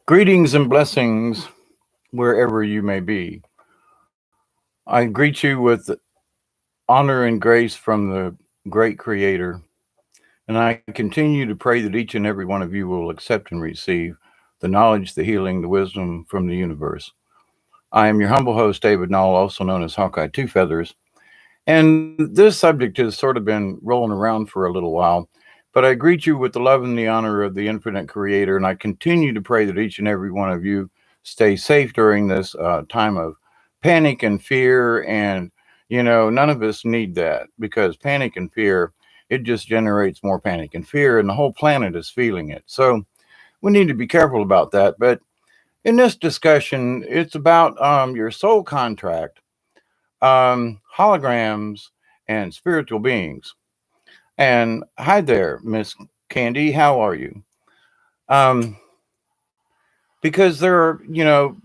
Greetings and blessings wherever you may be. I greet you with honor and grace from the great Creator, and I continue to pray that each and every one of you will accept and receive the knowledge, the healing, the wisdom from the universe. I am your humble host, David Knoll, also known as Hawkeye Two Feathers, and this subject has sort of been rolling around for a little while. But I greet you with the love and the honor of the infinite Creator, and I continue to pray that each and every one of you stay safe during this time of panic and fear. And, none of us need that because panic and fear, it just generates more panic and fear, and the whole planet is feeling it. So we need to be careful about that. But in this discussion, it's about your soul contract, holograms, and spiritual beings. And hi there, Miss Candy. How are you? Um, because there are,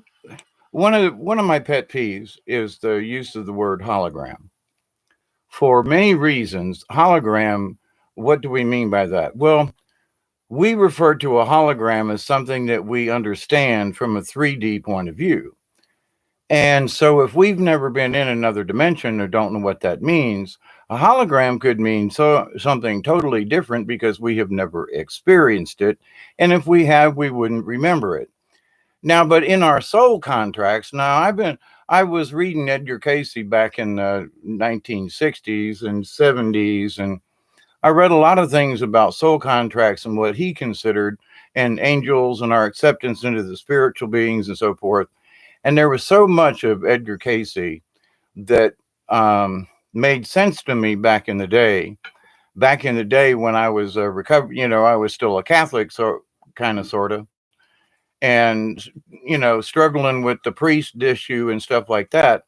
one of my pet peeves is the use of the word hologram. For many reasons, hologram. What do we mean by that? Well, we refer to a hologram as something that we understand from a 3D point of view. And so, if we've never been in another dimension or don't know what that means, a hologram could mean something totally different because we have never experienced it. And if we have, we wouldn't remember it. Now, but in our soul contracts, I was reading Edgar Casey back in the 1960s and 70s, and I read a lot of things about soul contracts and what he considered, and angels and our acceptance into the spiritual beings and so forth. And there was so much of Edgar Casey that made sense to me back in the day. Back in the day when I was recovered, I was still a Catholic, so kind of, sort of, and struggling with the priest issue and stuff like that,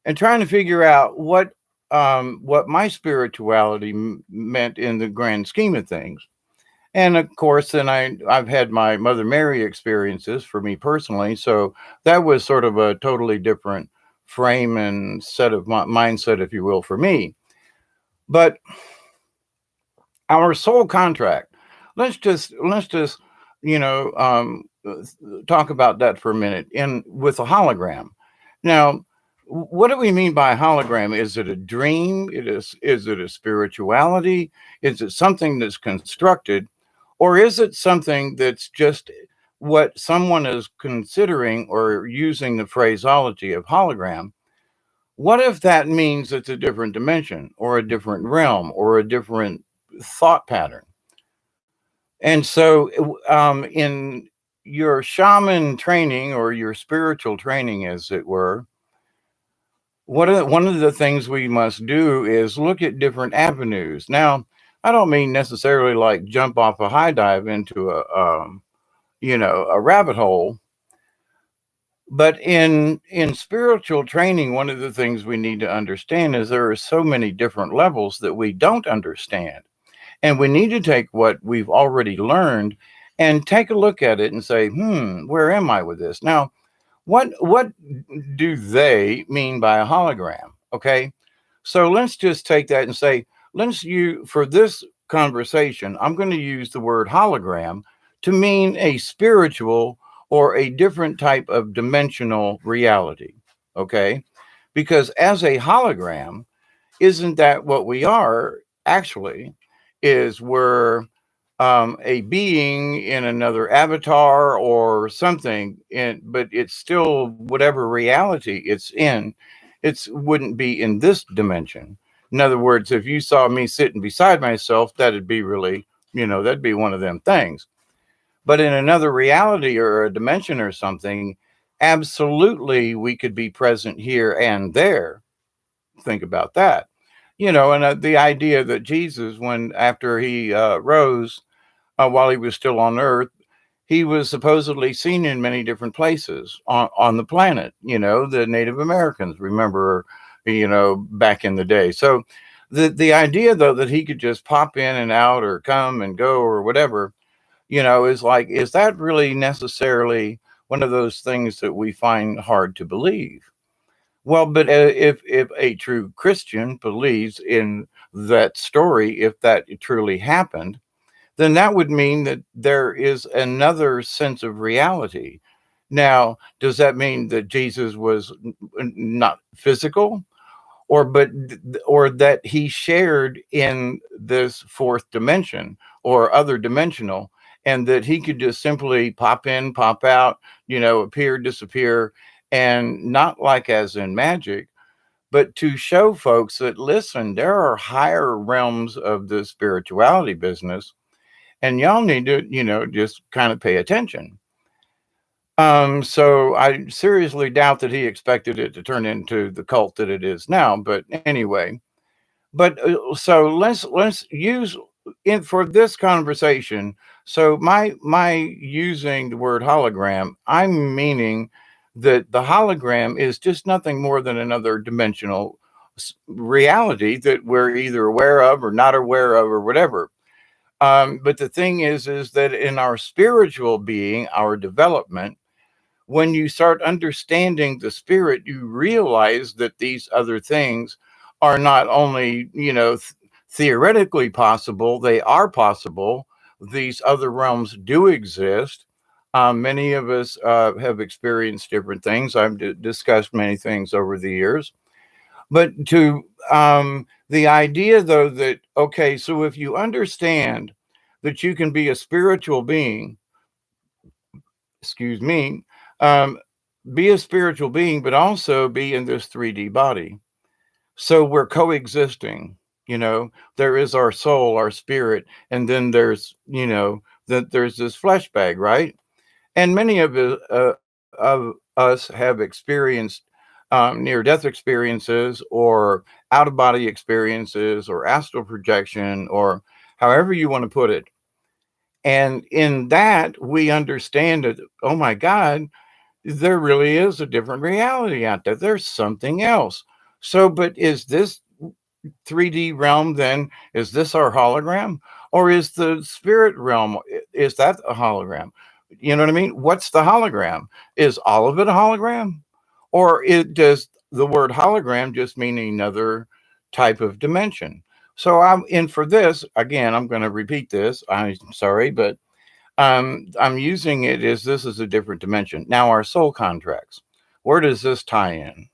and trying to figure out what my spirituality meant in the grand scheme of things. And of course, then I've had my Mother Mary experiences for me personally. So that was sort of a totally different frame and set of mindset, if you will, for me. But our soul contract, let's just you know talk about that for a minute. In with a hologram. Now, what do we mean by hologram? Is it a dream? Is it a spirituality? Is it something that's constructed? Or is it something that's just what someone is considering or using the phraseology of hologram? What if that means it's a different dimension or a different realm or a different thought pattern? And so, in your shaman training or your spiritual training, as it were, one of the things we must do is look at different avenues. Now, I don't mean necessarily like jump off a high dive into a rabbit hole, but in spiritual training, one of the things we need to understand is there are so many different levels that we don't understand, and we need to take what we've already learned and take a look at it and say, where am I with this now? What do they mean by a hologram? Okay, so let's just take that and say, let's use for this conversation, I'm going to use the word hologram to mean a spiritual or a different type of dimensional reality. Okay, because as a hologram, isn't that what we are actually? Is we're a being in another avatar or something, but it's still whatever reality it's in. It wouldn't be in this dimension. In other words, if you saw me sitting beside myself, that'd be really, that'd be one of them things. But in another reality or a dimension or something, absolutely we could be present here and there. Think about that. And the idea that Jesus, when after he rose, while he was still on earth, he was supposedly seen in many different places on the planet. The Native Americans, remember, back in the day. So the idea, though, that he could just pop in and out or come and go or whatever, is like, is that really necessarily one of those things that we find hard to believe? Well, but if a true Christian believes in that story, if that truly happened, then that would mean that there is another sense of reality. Now, does that mean that Jesus was not physical? Or that he shared in this fourth dimension or other dimensional, and that he could just simply pop in, pop out, appear, disappear, and not like as in magic, but to show folks that, listen, there are higher realms of the spirituality business, and y'all need to, just kind of pay attention. So I seriously doubt that he expected it to turn into the cult that it is now. But anyway, so let's use in for this conversation. So my using the word hologram, I'm meaning that the hologram is just nothing more than another dimensional reality that we're either aware of or not aware of or whatever. But the thing is that in our spiritual being, our development, when you start understanding the spirit, you realize that these other things are not only, theoretically possible, they are possible. These other realms do exist. Many of us have experienced different things. I've discussed many things over the years. But the idea, though, that, okay, so if you understand that you can be a spiritual being, excuse me, um, be a spiritual being, but also be in this 3D body. So we're coexisting. There is our soul, our spirit, and then there's, that there's this flesh bag, right? And many of us have experienced near death experiences or out of body experiences or astral projection or however you want to put it. And in that, we understand that, oh my God, there really is a different reality out there. There's something else. So, but is this 3D realm then, is this our hologram? Or is the spirit realm, is that a hologram? You know what I mean? What's the hologram? Is all of it a hologram? Or does the word hologram just mean another type of dimension? So I'm in for this. Again, I'm going to repeat this. I'm sorry, but I'm using it as this is a different dimension. Now, our soul contracts, where does this tie in?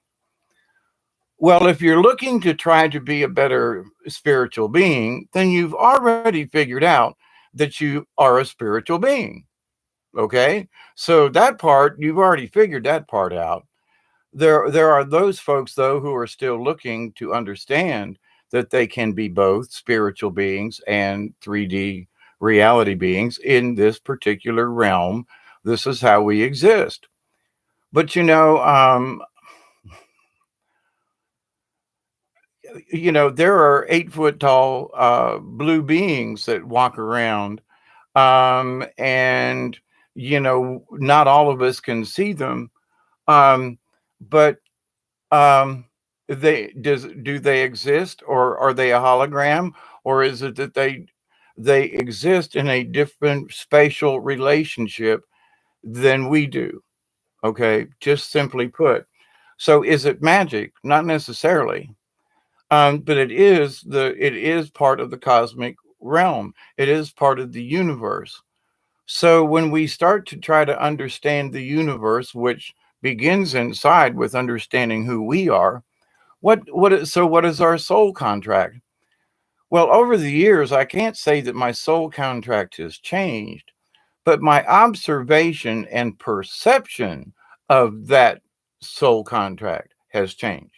Well, if you're looking to try to be a better spiritual being, then you've already figured out that you are a spiritual being. Okay. So that part, you've already figured that part out. There are those folks, though, who are still looking to understand that they can be both spiritual beings and 3D reality beings in this particular realm. This is how we exist. But there are 8 foot tall blue beings that walk around, and not all of us can see them, but um, do they exist, or are they a hologram, or is it that they exist in a different spatial relationship than we do? Okay, just simply put. So is it magic? Not necessarily. But it is part of the cosmic realm. It is part of the universe. So when we start to try to understand the universe, which begins inside with understanding who we are, what is our soul contract? Well, over the years, I can't say that my soul contract has changed, but my observation and perception of that soul contract has changed.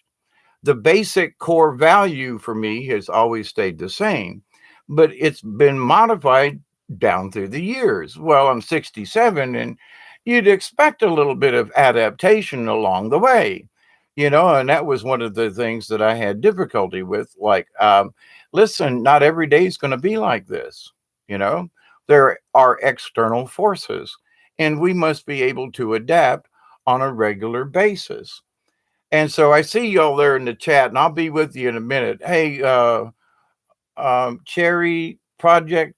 The basic core value for me has always stayed the same, but it's been modified down through the years. Well, I'm 67, and you'd expect a little bit of adaptation along the way, and that was one of the things that I had difficulty with. Like, listen, not every day is going to be like this. You know, there are external forces, and we must be able to adapt on a regular basis. And so I see y'all there in the chat, and I'll be with you in a minute. Hey, Cherry Project,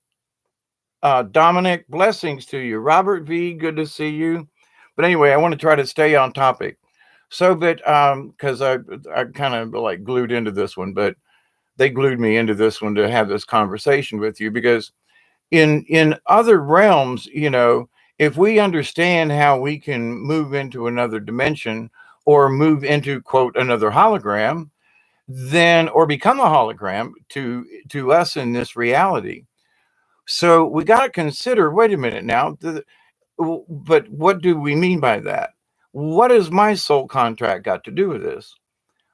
Dominic, blessings to you. Robert V, good to see you. But anyway, I want to try to stay on topic. So, but because I kind of like glued into this one, but they glued me into this one to have this conversation with you because In other realms, if we understand how we can move into another dimension or move into quote another hologram, then or become a hologram to us in this reality. So we got to consider, wait a minute now, but what do we mean by that? What has my soul contract got to do with this?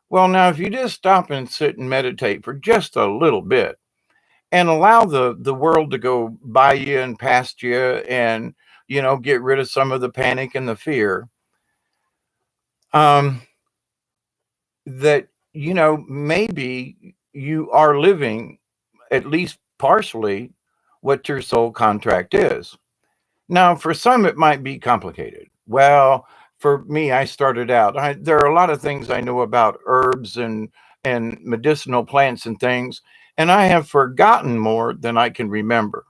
Well, now, if you just stop and sit and meditate for just a little bit and allow the world to go by you and past you and, get rid of some of the panic and the fear, um, that, maybe you are living at least partially what your soul contract is. Now, for some, it might be complicated. Well, for me, I started out. There are a lot of things I know about herbs and medicinal plants and things, and I have forgotten more than I can remember.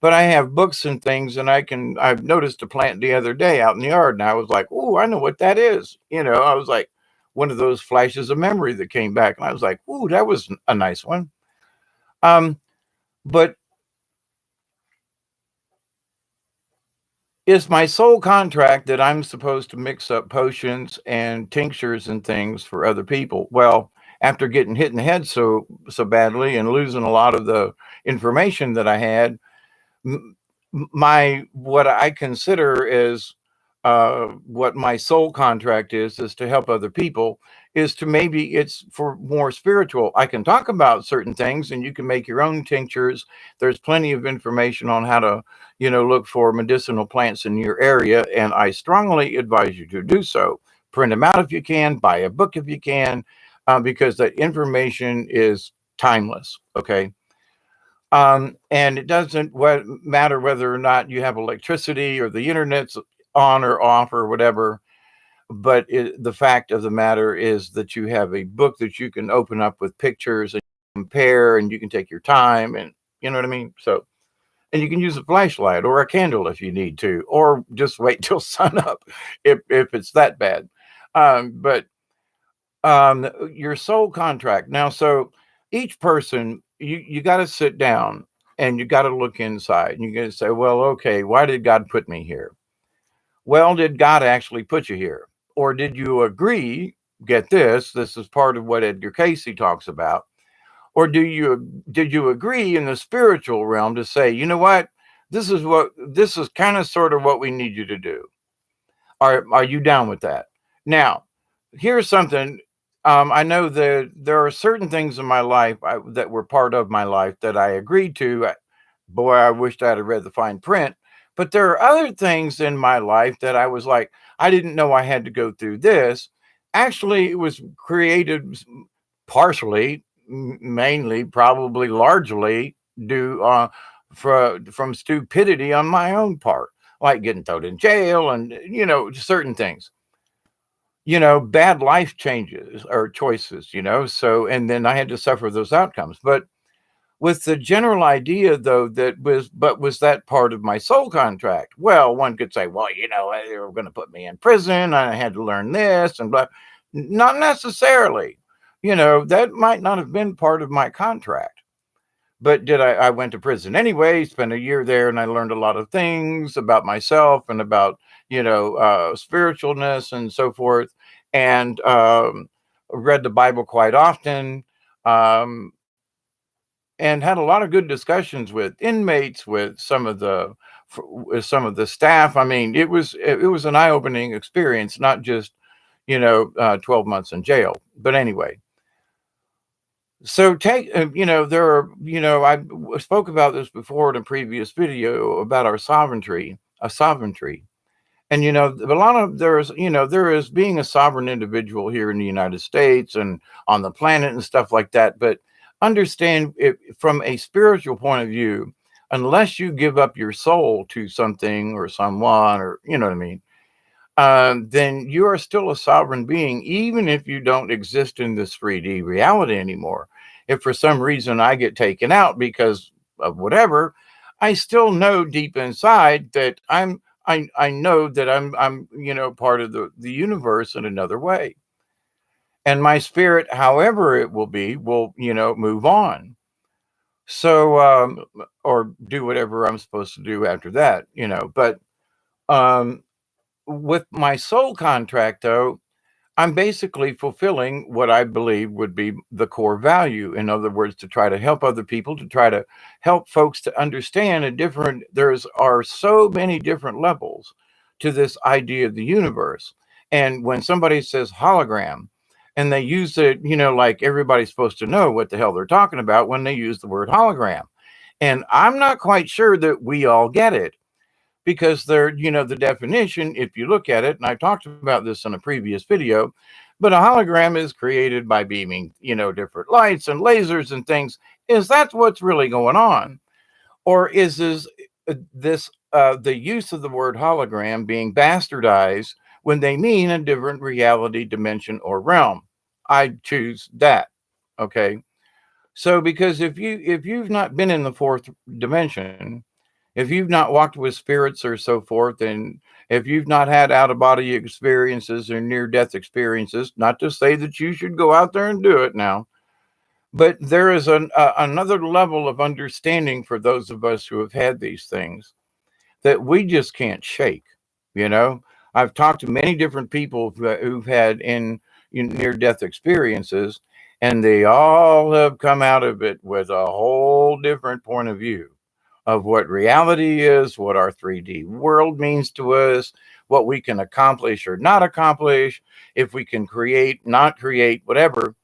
But I have books and things, and I've noticed a plant the other day out in the yard, and I was like, "Oh, I know what that is." I was like, one of those flashes of memory that came back, and I was like, "Ooh, that was a nice one." Um, but it's my soul contract that I'm supposed to mix up potions and tinctures and things for other people. Well, after getting hit in the head so badly and losing a lot of the information that I had, my what I consider is what my soul contract is to help other people, is to maybe it's for more spiritual. I can talk about certain things and you can make your own tinctures. There's plenty of information on how to look for medicinal plants in your area, and I strongly advise you to do so. Print them out if you can, buy a book if you can, because that information is timeless. Okay. And it doesn't matter whether or not you have electricity or the internet's on or off or whatever. But the fact of the matter is that you have a book that you can open up with pictures and compare, and you can take your time, and you know what I mean? So, and you can use a flashlight or a candle if you need to, or just wait till sun up if it's that bad. But your soul contract. Now, so each person, you got to sit down and you got to look inside and you got to say, well, okay, why did God put me here? Well, did God actually put you here? Or did you agree? Get this, this is part of what Edgar Casey talks about. Or did you agree in the spiritual realm to say, you know what? This is kind of sort of what we need you to do. Are you down with that? Now, here's something. I know that there are certain things in my life that were part of my life that I agreed to. Boy, I wished I'd have read the fine print. But there are other things in my life that I was like, I didn't know I had to go through this. Actually, it was created partially, mainly, probably largely due from stupidity on my own part, like getting thrown in jail and certain things, bad life changes or choices, so, and then I had to suffer those outcomes. But with the general idea, though, was that part of my soul contract? Well, one could say, well, they were going to put me in prison. I had to learn this and blah. Not necessarily. That might not have been part of my contract. But I went to prison anyway, spent a year there, and I learned a lot of things about myself and about, spiritualness and so forth, and read the Bible quite often. Um, and had a lot of good discussions with inmates, with some of the staff. I mean, it was an eye-opening experience, not just 12 months in jail. But anyway, so there are I spoke about this before in a previous video about our sovereignty. And a lot of there is being a sovereign individual here in the United States and on the planet and stuff like that. But understand it from a spiritual point of view, unless you give up your soul to something or someone, or you know what I mean, then you are still a sovereign being, even if you don't exist in this 3D reality anymore. If for some reason I get taken out because of whatever, I still know deep inside that I know that I'm part of the universe in another way. And my spirit, however it will be, will move on. So, or do whatever I'm supposed to do after that, But um, with my soul contract, though, I'm basically fulfilling what I believe would be the core value. In other words, to try to help other people, to try to help folks to understand there's are so many different levels to this idea of the universe. And when somebody says hologram and they use it, like everybody's supposed to know what the hell they're talking about when they use the word hologram. And I'm not quite sure that we all get it because the definition, if you look at it, and I talked about this in a previous video, but a hologram is created by beaming, different lights and lasers and things. Is that what's really going on? Or is the use of the word hologram being bastardized when they mean a different reality, dimension, or realm? I choose that. Okay. So because if you've not been in the fourth dimension, if you've not walked with spirits or so forth, and if you've not had out of body experiences or near death experiences, not to say that you should go out there and do it now, but there is another level of understanding for those of us who have had these things that we just can't shake. You know, I've talked to many different people who've had in near death experiences, and they all have come out of it with a whole different point of view of what reality is, what our 3D world means to us, what we can accomplish or not accomplish, if we can create, not create, whatever.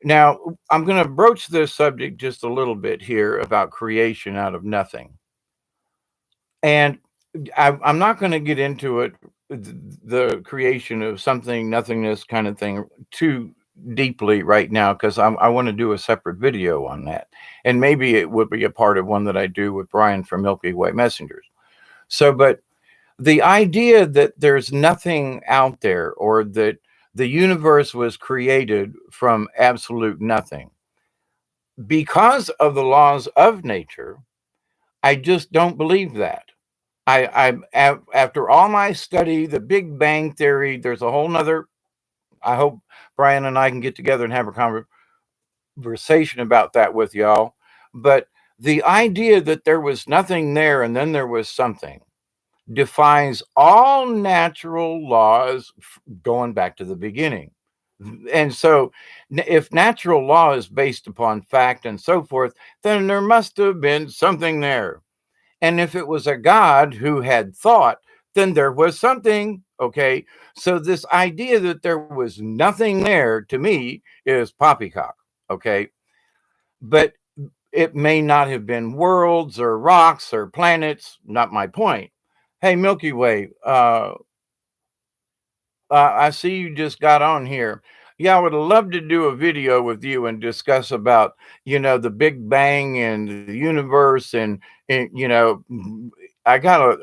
Now, I'm going to broach this subject just a little bit here about creation out of nothing. And I'm not going to get into it, the creation of something, nothingness kind of thing, too deeply right now, because I want to do a separate video on that. And maybe it would be a part of one that I do with Brian from Milky Way Messengers. So, but the idea that there's nothing out there or that the universe was created from absolute nothing because of the laws of nature, I just don't believe that. After all my study, the Big Bang Theory, there's a whole nother. I hope Brian and I can get together and have a conversation about that with y'all. But the idea that there was nothing there and then there was something defies all natural laws going back to the beginning. And so, if natural law is based upon fact and so forth, then there must have been something there. And if it was a God who had thought, then there was something. Okay. So, this idea that there was nothing there to me is poppycock. Okay. But it may not have been worlds or rocks or planets. Not my point. Hey, Milky Way, I see you just got on here. Yeah, I would love to do a video with you and discuss about, the Big Bang and the universe and I got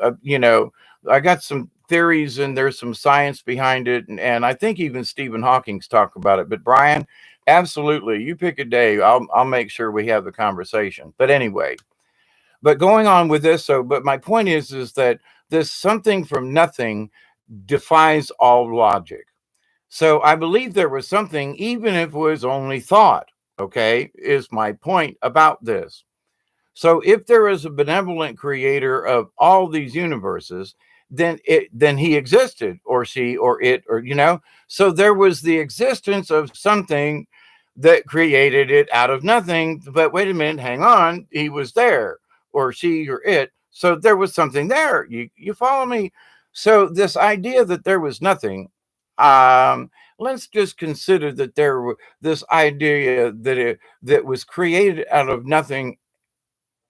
I got some theories and there's some science behind it. And I think even Stephen Hawking's talked about it. But Brian, absolutely, you pick a day. I'll make sure we have the conversation. But anyway, but going on with this, but my point is that this something from nothing defies all logic. So I believe there was something, even if it was only thought, okay, is my point about this. So if there is a benevolent creator of all these universes, then he existed, or she, or it, or so there was the existence of something that created it out of nothing. But wait a minute, hang on, he was there, or she, or it. So there was something there. You follow me? So this idea that there was nothing, let's just consider that this idea that was created out of nothing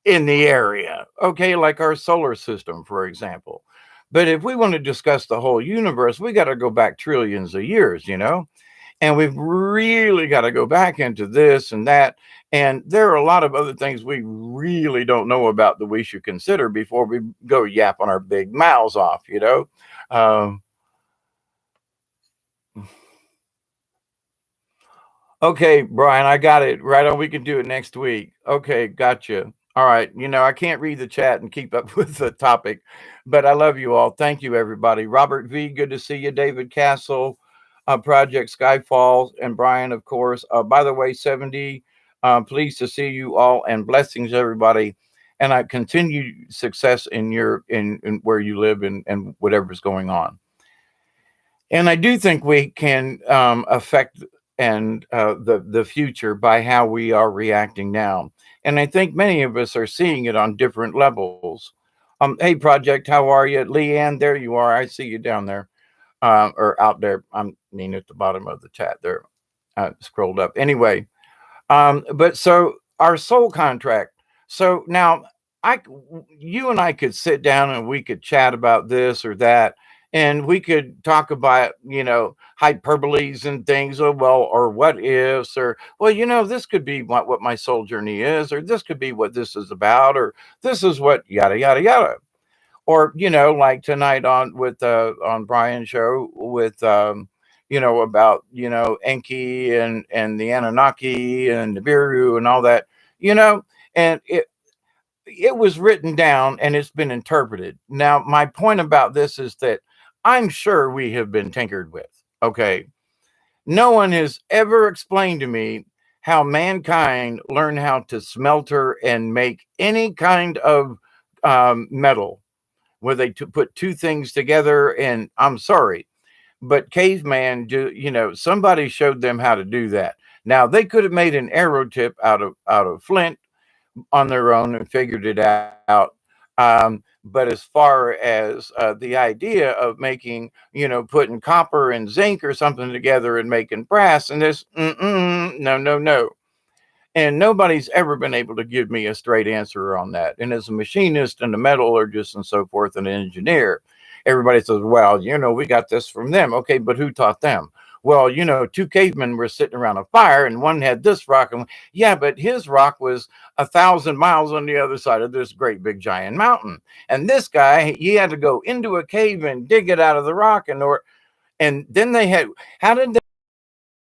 in the area, okay, like our solar system, for example. But if we want to discuss the whole universe, we got to go back trillions of years, and we've really got to go back into this and that. And there are a lot of other things we really don't know about that we should consider before we go yapping our big mouths off, Um, Okay, Brian, I got it. Right on. We can do it next week. Okay, gotcha. All right. I can't read the chat and keep up with the topic, but I love you all. Thank you, everybody. Robert V, good to see you. David Castle, Project Skyfall, and Brian, of course. By the way, 70, Pleased to see you all, and blessings, everybody. And I continue success in in where you live, and whatever's going on. And I do think we can affect and the future by how we are reacting now. And I think many of us are seeing it on different levels. Hey, Project, how are you? Leanne, there you are. I see you down there, or out there. I mean, at the bottom of the chat there, scrolled up. Anyway, but so our soul contract. So now you and I could sit down and we could chat about this or that, and we could talk about, hyperboles and things. Oh, well, or what ifs, or, well, this could be what my soul journey is, or this could be what this is about, or this is what yada, yada, yada. Or, like tonight on Brian's show with, about, Enki and the Anunnaki and the Biru and all that, you know, and it was written down and it's been interpreted. Now, my point about this is that I'm sure we have been tinkered with. Okay. No one has ever explained to me how mankind learned how to smelter and make any kind of metal, where they put two things together. And I'm sorry, but caveman, somebody showed them how to do that. Now they could have made an arrow tip out of flint on their own and figured it out. But as far as the idea of making, putting copper and zinc or something together and making brass and this, no, no, no. And nobody's ever been able to give me a straight answer on that. And as a machinist and a metallurgist and so forth, and an engineer, everybody says, well, we got this from them. Okay, but who taught them? Well, two cavemen were sitting around a fire and one had this rock. And yeah, but his rock was 1,000 miles on the other side of this great big giant mountain. And this guy, he had to go into a cave and dig it out of the rock. And then how did they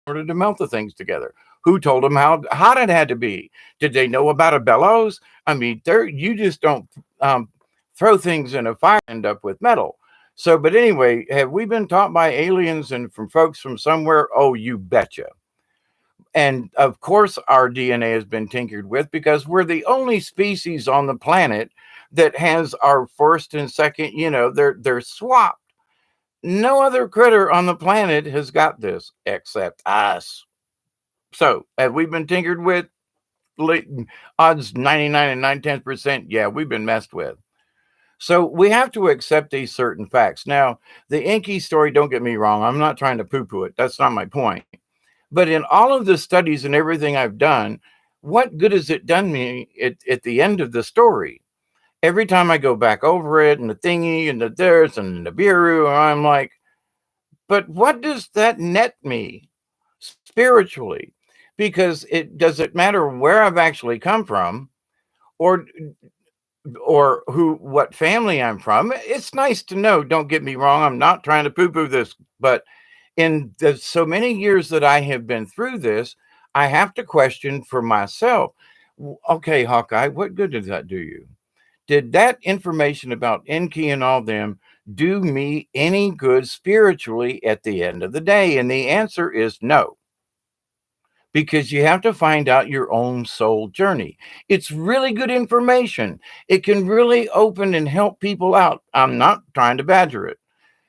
order to melt the things together? Who told them how hot it had to be? Did they know about a bellows? I mean, you just don't throw things in a fire and end up with metal. So, but anyway, have we been taught by aliens and from folks from somewhere? Oh, you betcha. And of course, our DNA has been tinkered with because we're the only species on the planet that has our first and second, they're swapped. No other critter on the planet has got this except us. So, have we been tinkered with? Odds 99 and 9/10%. Yeah, we've been messed with. So we have to accept these certain facts. Now, the Enki story, don't get me wrong, I'm not trying to poo-poo it. That's not my point. But in all of the studies and everything I've done, what good has it done me at the end of the story? Every time I go back over it and the thingy and the this and the biru, I'm like, but what does that net me spiritually? Because does it matter where I've actually come from, or what family I'm from? It's nice to know, don't get me wrong, I'm not trying to poo-poo this, but in the so many years that I have been through this, I have to question for myself, okay, Hawkeye, what good did that do you? Did that information about Enki and all them do me any good spiritually at the end of the day? And the answer is no, because you have to find out your own soul journey. It's really good information. It can really open and help people out. I'm not trying to badger it.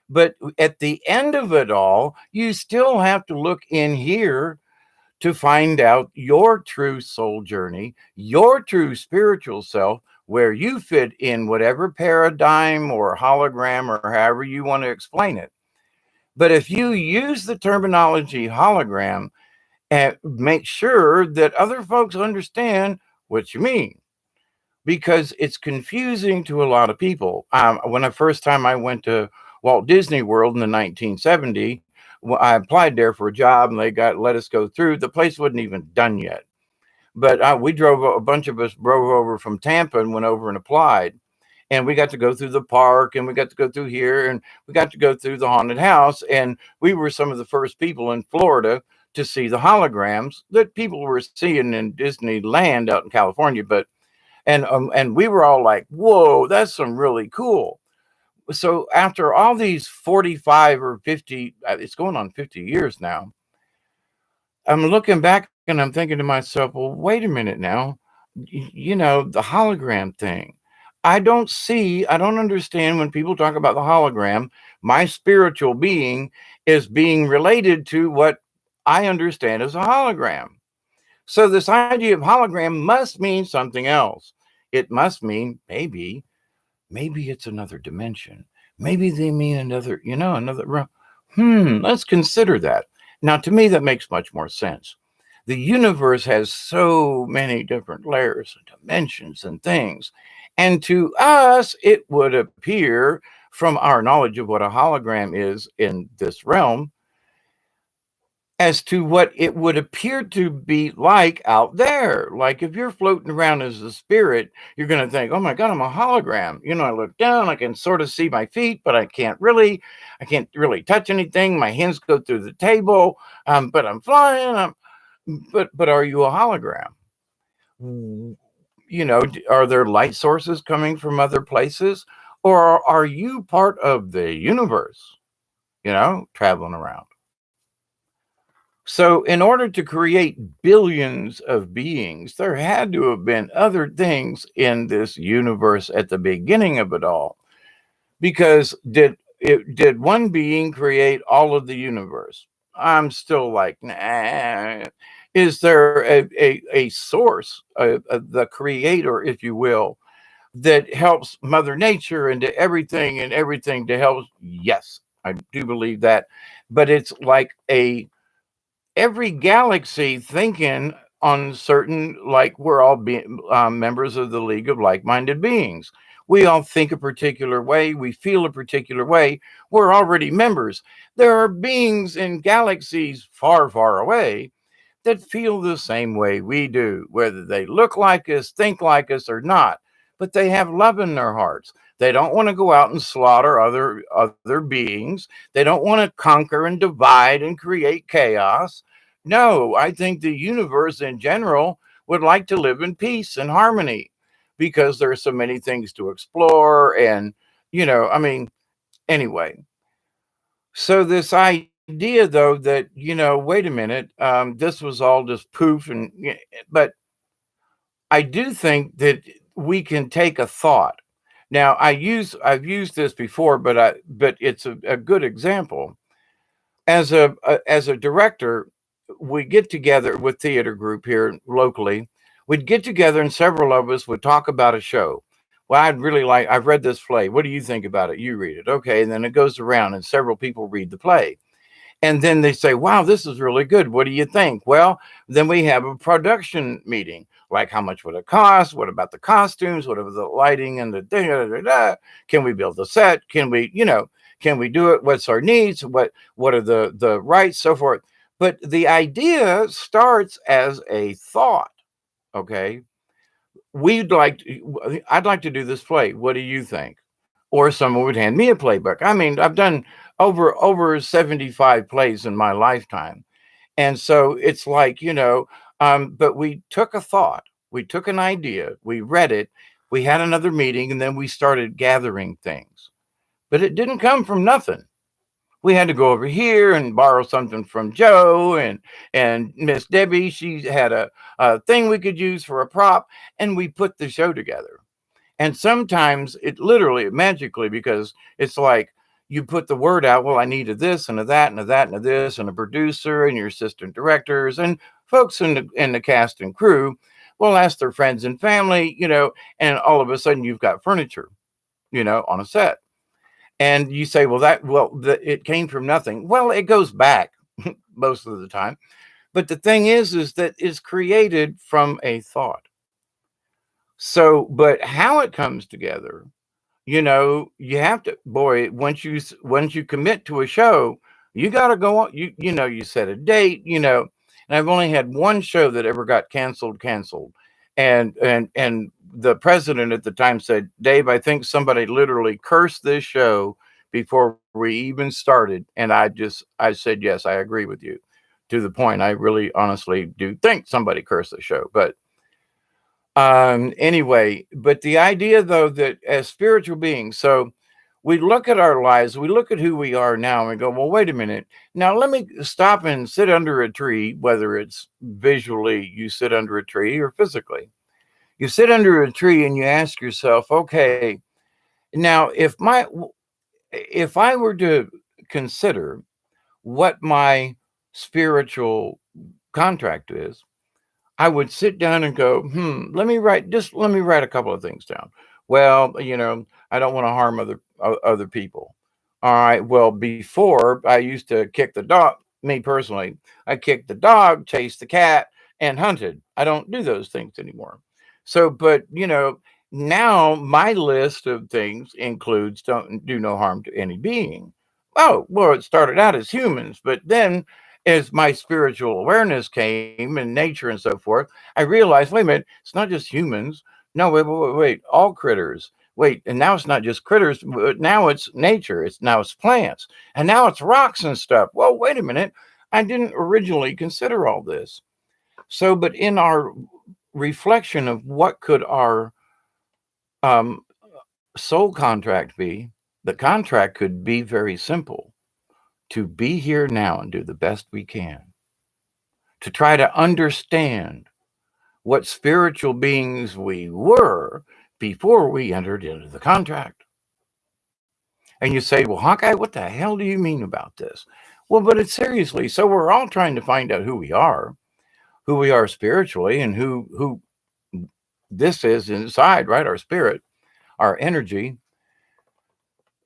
But at the end of it all, you still have to look in here to find out your true soul journey, your true spiritual self, where you fit in whatever paradigm or hologram or however you want to explain it. But if you use the terminology hologram, and make sure that other folks understand what you mean, because it's confusing to a lot of people. When the first time I went to Walt Disney World in the 1970, I applied there for a job and they let us go through. The place wasn't even done yet, but a bunch of us drove over from Tampa and went over and applied. And we got to go through the park and we got to go through here and we got to go through the haunted house. And we were some of the first people in Florida to see the holograms that people were seeing in Disneyland out in California. And we were all like, whoa, that's some really cool. So after all these 45 or 50, it's going on 50 years now, I'm looking back and I'm thinking to myself, well, wait a minute now. The hologram thing. I don't understand when people talk about the hologram. My spiritual being is being related to what I understand as a hologram. So this idea of hologram must mean something else. It must mean maybe it's another dimension. Maybe they mean another realm. Let's consider that. Now, to me, that makes much more sense. The universe has so many different layers and dimensions and things. And to us, it would appear from our knowledge of what a hologram is in this realm as to what it would appear to be like out there. Like if you're floating around as a spirit, you're going to think, oh my God, I'm a hologram. I look down, I can sort of see my feet, but I can't really touch anything. My hands go through the table, but I'm flying. But are you a hologram? Are there light sources coming from other places? Or are you part of the universe, traveling around? So, in order to create billions of beings, there had to have been other things in this universe at the beginning of it all. Because did one being create all of the universe? I'm still like, nah. Is there a source, the creator, if you will, that helps Mother Nature and everything to help? Yes, I do believe that. But it's like every galaxy thinking on certain, like we're all members of the League of Like-Minded Beings. We all think a particular way. We feel a particular way. We're already members. There are beings in galaxies far, far away that feel the same way we do, whether they look like us, think like us, or not. But they have love in their hearts. They don't want to go out and slaughter other beings. They don't want to conquer and divide and create chaos. No, I think the universe in general would like to live in peace and harmony because there are so many things to explore. And, I mean, anyway. So this idea, though, that wait a minute, this was all just poof, but I do think that we can take a thought. Now, I've used this before, but it's a good example. As a director, we get together with theater group here locally. We'd get together, and several of us would talk about a show. Well, I've read this play. What do you think about it? You read it. Okay. And then it goes around and several people read the play. And then they say, wow, this is really good. What do you think? Well, then we have a production meeting. Like, how much would it cost? What about the costumes? What about the lighting and the da, da, da? Can we build a set? Can we do it? What's our needs? What are the rights? So forth. But the idea starts as a thought. Okay. I'd like to do this play. What do you think? Or someone would hand me a playbook. I mean, I've done over 75 plays in my lifetime. And so it's like, but we took a thought, we took an idea, we read it, we had another meeting, and then we started gathering things. But it didn't come from nothing. We had to go over here and borrow something from Joe and Miss Debbie. She had a thing we could use for a prop, and we put the show together. And sometimes it literally magically, because it's like you put the word out, well, I needed this and a that and a that and a this, and a producer and your assistant directors and folks in the cast and crew will ask their friends and family, and all of a sudden you've got furniture, on a set. And you say, it came from nothing. Well, it goes back most of the time. But the thing is that it's created from a thought. So, but how it comes together, you have to, boy, once you commit to a show, you got to go on, you set a date, and I've only had one show that ever got canceled. And the president at the time said, Dave, I think somebody literally cursed this show before we even started. And I said, yes, I agree with you, to the point I really honestly do think somebody cursed the show. But anyway, but the idea, though, that as spiritual beings, so we look at our lives, we look at who we are now, and we go, well, wait a minute. Now, let me stop and sit under a tree, whether it's visually you sit under a tree or physically. You sit under a tree and you ask yourself, okay, now if I were to consider what my spiritual contract is, I would sit down and go, let me write a couple of things down. Well, I don't want to harm other people. All right. Well, before I used to kick the dog, me personally, I kicked the dog, chased the cat, and hunted. I don't do those things anymore. So, but now my list of things includes don't do no harm to any being. Oh, well, it started out as humans, but then as my spiritual awareness came and nature and so forth, I realized, wait a minute, it's not just humans. No, wait, all critters. Wait, and now it's not just critters, but now it's nature. It's plants, and now it's rocks and stuff. Well, wait a minute, I didn't originally consider all this. So, but in our reflection of what could our um, soul contract be, the contract could be very simple: to be here now and do the best we can, to try to understand what spiritual beings we were before we entered into the contract. And you say, well, Hawkeye, what the hell do you mean about this? Well, but it's seriously. So we're all trying to find out who we are spiritually, and who this is inside, right? Our spirit, our energy.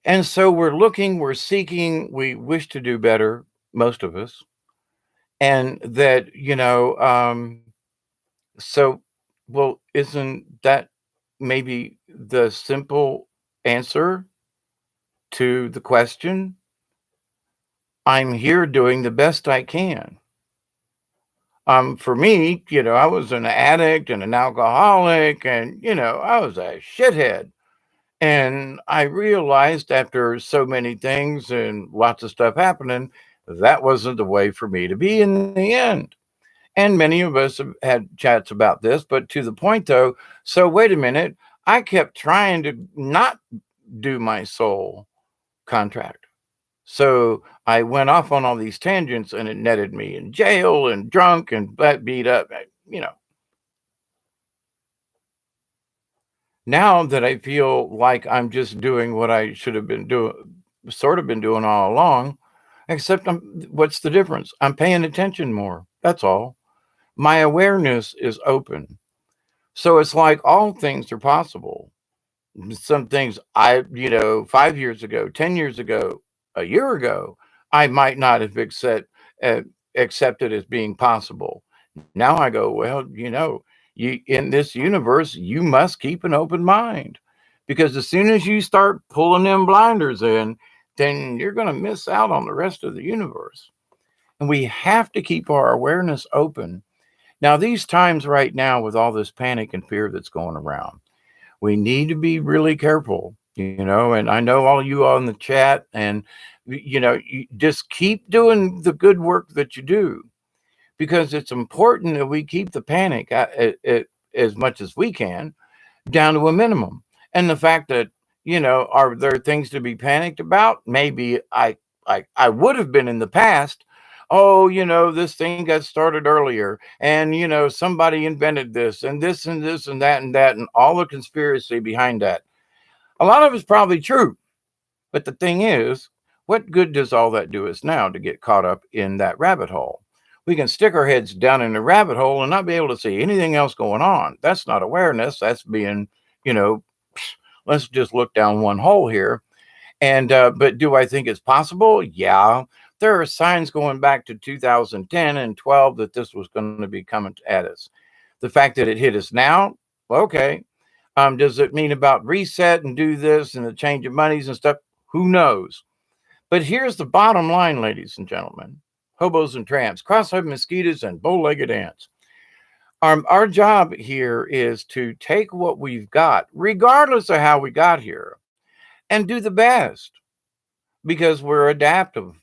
And so we're looking, we're seeking, we wish to do better, most of us. And that, so, well, isn't that maybe the simple answer to the question? I'm here doing the best I can. For me, I was an addict and an alcoholic, and I was a shithead. And I realized after so many things and lots of stuff happening, that wasn't the way for me to be in the end. And many of us have had chats about this, but to the point though, so wait a minute, I kept trying to not do my soul contract. So I went off on all these tangents and it netted me in jail and drunk and beat up. Now that I feel like I'm just doing what I should have been doing, sort of been doing all along, except what's the difference? I'm paying attention more. That's all. My awareness is open. So it's like all things are possible. Some things 5 years ago, 10 years ago, a year ago, I might not have uh, accepted as being possible. Now I go, well, you in this universe, you must keep an open mind, because as soon as you start pulling them blinders in, then you're going to miss out on the rest of the universe. And we have to keep our awareness open. Now, these times right now, with all this panic and fear that's going around, we need to be really careful, and I know all you on the chat, and, you just keep doing the good work that you do, because it's important that we keep the panic as much as we can down to a minimum. And the fact that, are there things to be panicked about? Maybe I would have been in the past. Oh, this thing got started earlier, and somebody invented this and this and this and that and all the conspiracy behind that. A lot of it's probably true, but the thing is, what good does all that do us now to get caught up in that rabbit hole? We can stick our heads down in the rabbit hole and not be able to see anything else going on. That's not awareness. That's being, you know, let's just look down one hole here. And but do I think it's possible? Yeah. There are signs going back to 2010 and 12 that this was going to be coming at us. The fact that it hit us now, okay. Does it mean about reset and do this and the change of monies and stuff? Who knows? But here's the bottom line, ladies and gentlemen, hobos and tramps, cross-eyed mosquitoes, and bow-legged ants. Our job here is to take what we've got, regardless of how we got here, and do the best, because we're adaptive.